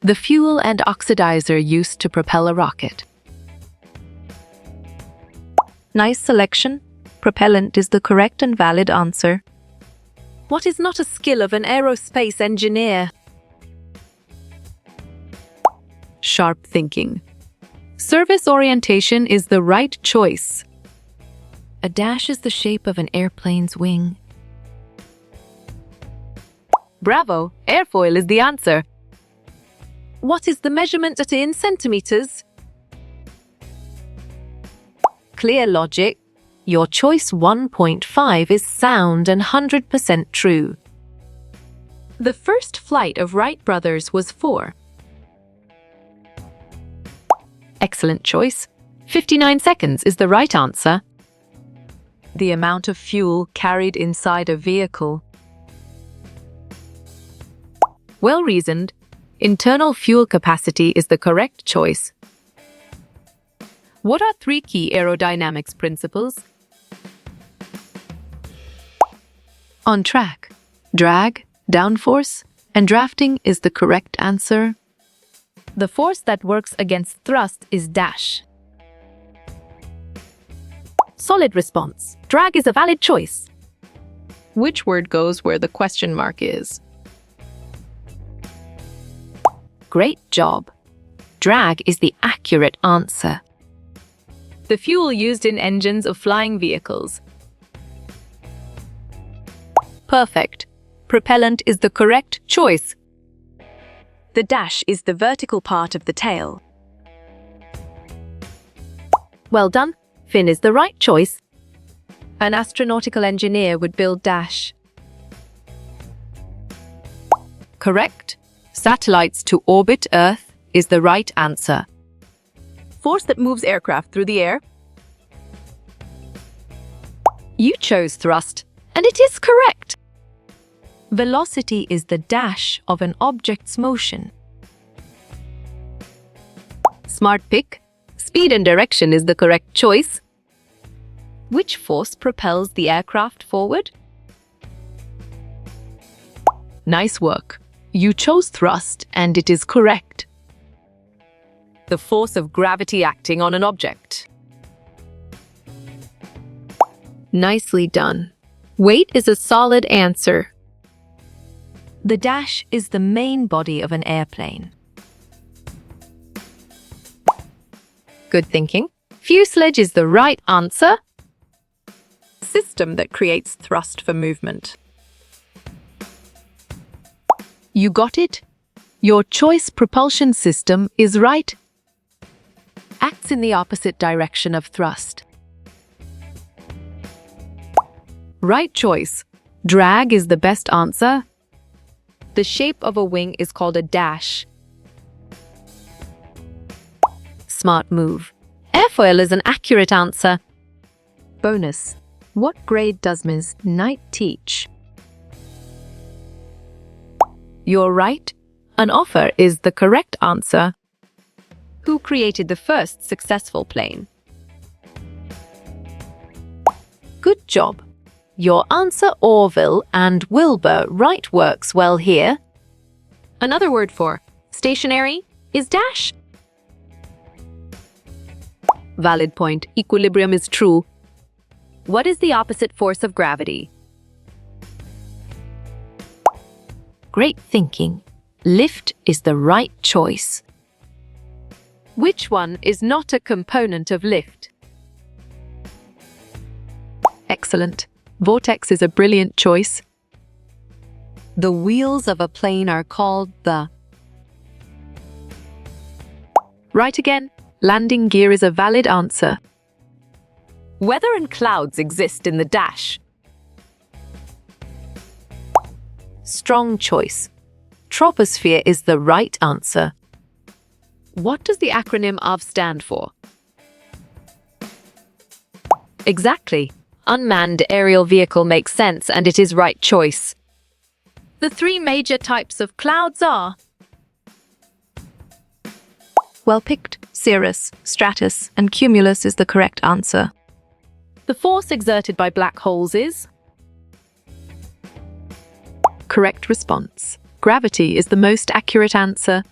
the fuel and oxidizer used to propel a rocket. Nice selection. Propellant is the correct and valid answer. What is not a skill of an aerospace engineer? Sharp thinking. Service orientation is the right choice. A dash is the shape of an airplane's wing. Bravo! Airfoil is the answer. What is the measurement in centimeters? Clear logic. Your choice 1.5 is sound and 100% true. The first flight of Wright brothers was 4. Excellent choice. 59 seconds is the right answer. The amount of fuel carried inside a vehicle. Well reasoned. Internal fuel capacity is the correct choice. What are 3 key aerodynamics principles? On track, drag, downforce, and drafting is the correct answer. The force that works against thrust is dash. Solid response. Drag is a valid choice. Which word goes where the question mark is? Great job. Drag is the accurate answer. The fuel used in engines of flying vehicles. Perfect. Propellant is the correct choice. The dash is the vertical part of the tail. Well done. Fin is the right choice. An astronautical engineer would build dash. Correct. Satellites to orbit Earth is the right answer. Force that moves aircraft through the air. You chose thrust, and it is correct. Velocity is the dash of an object's motion. Smart pick. Speed and direction is the correct choice. Which force propels the aircraft forward? Nice work. You chose thrust, and it is correct. The force of gravity acting on an object. Nicely done. Weight is a solid answer. The dash is the main body of an airplane. Good thinking. Fuselage is the right answer. System that creates thrust for movement. You got it? Your choice propulsion system is right. Acts in the opposite direction of thrust. Right choice. Drag is the best answer. The shape of a wing is called a dash. Smart move. Airfoil is an accurate answer. Bonus. What grade does Ms. Knight teach? You're right. An offer is the correct answer. Who created the first successful plane? Good job. Your answer Orville and Wilbur Wright works well here. Another word for stationary is dash. Valid point. Equilibrium is true. What is the opposite force of gravity? Great thinking. Lift is the right choice. Which one is not a component of lift? Excellent. Vortex is a brilliant choice. The wheels of a plane are called the... Right again. Landing gear is a valid answer. Weather and clouds exist in the dash. Strong choice. Troposphere is the right answer. What does the acronym OV stand for? Exactly. Unmanned aerial vehicle makes sense, and it is right choice. The 3 major types of clouds are... Well picked. Cirrus, stratus, and cumulus is the correct answer. The force exerted by black holes is... Correct response. Gravity is the most accurate answer.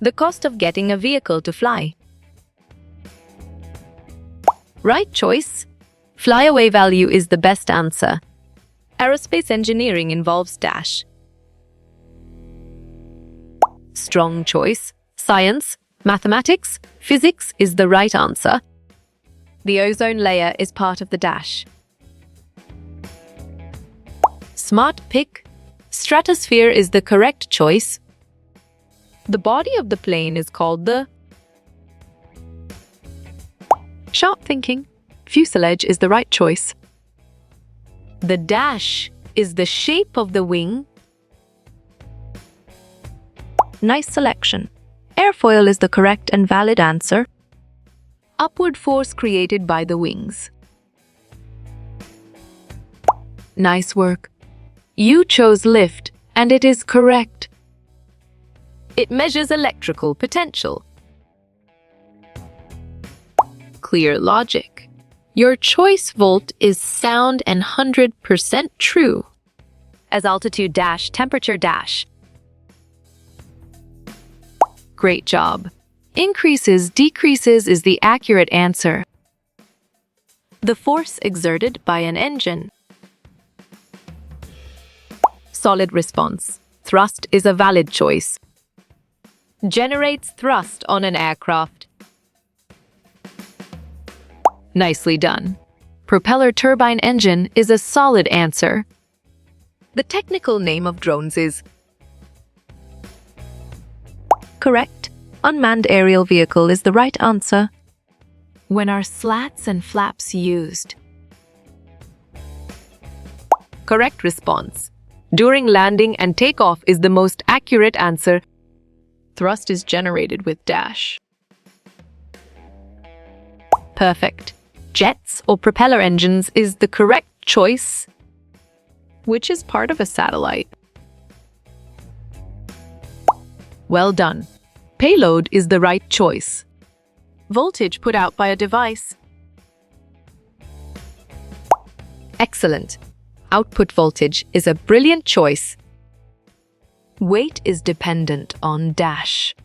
The cost of getting a vehicle to fly. Right choice. Flyaway value is the best answer. Aerospace engineering involves dash. Strong choice. Science, mathematics, physics is the right answer. The ozone layer is part of the dash. Smart pick. Stratosphere is the correct choice. The body of the plane is called the. Sharp thinking. Fuselage is the right choice. The dash is the shape of the wing. Nice selection. Airfoil is the correct and valid answer. Upward force created by the wings. Nice work. You chose lift, and it is correct. It measures electrical potential. Clear logic. Your choice volt is sound and 100% true. As altitude dash, temperature dash. Great job. Increases, decreases is the accurate answer. The force exerted by an engine. Solid response. Thrust is a valid choice. Generates thrust on an aircraft. Nicely done. Propeller turbine engine is a solid answer. The technical name of drones is. Correct. Unmanned aerial vehicle is the right answer. When are slats and flaps used? Correct response. During landing and takeoff is the most accurate answer. Thrust is generated with dash. Perfect. Jets or propeller engines is the correct choice, which is part of a satellite. Well done. Payload is the right choice. Voltage put out by a device. Excellent. Output voltage is a brilliant choice. Weight is dependent on dash.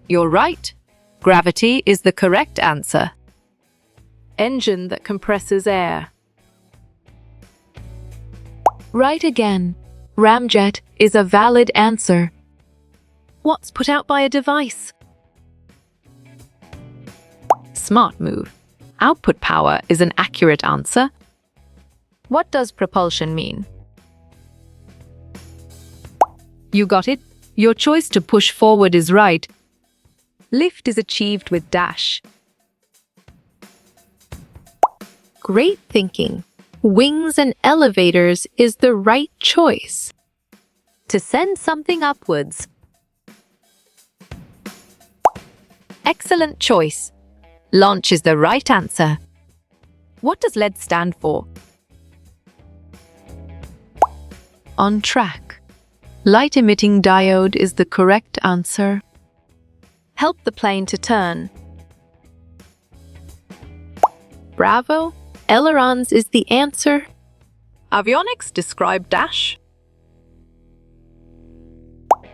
You're right. Gravity is the correct answer. Engine that compresses air. Right again. Ramjet is a valid answer. What's put out by a device? Smart move. Output power is an accurate answer. What does propulsion mean? You got it. Your choice to push forward is right. Lift is achieved with dash. Great thinking. Wings and elevators is the right choice. To send something upwards. Excellent choice. Launch is the right answer. What does LED stand for? On track. Light-emitting diode is the correct answer. Help the plane to turn. Bravo. Ailerons is the answer. Avionics describe dash.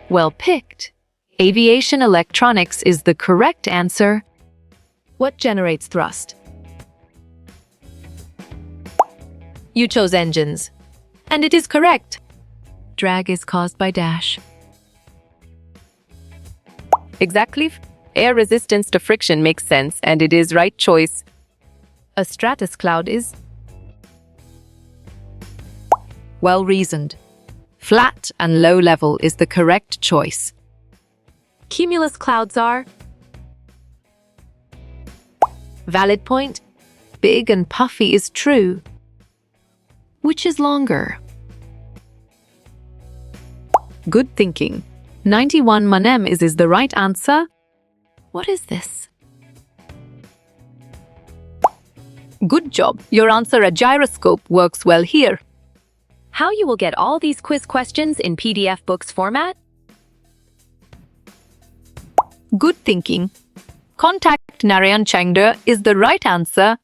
Well picked. Aviation electronics is the correct answer. What generates thrust? You chose engines. And it is correct. Drag is caused by dash. Exactly. Air resistance to friction makes sense, and it is right choice. A stratus cloud is. Well reasoned. Flat and low level is the correct choice. Cumulus clouds are. Valid point. Big and puffy is true. Which is longer? Good thinking. 91 mm is the right answer. What is this? Good job. Your answer, a gyroscope, works well here. How you will get all these quiz questions in PDF books format? Good thinking. Contact Narayan Changda is the right answer.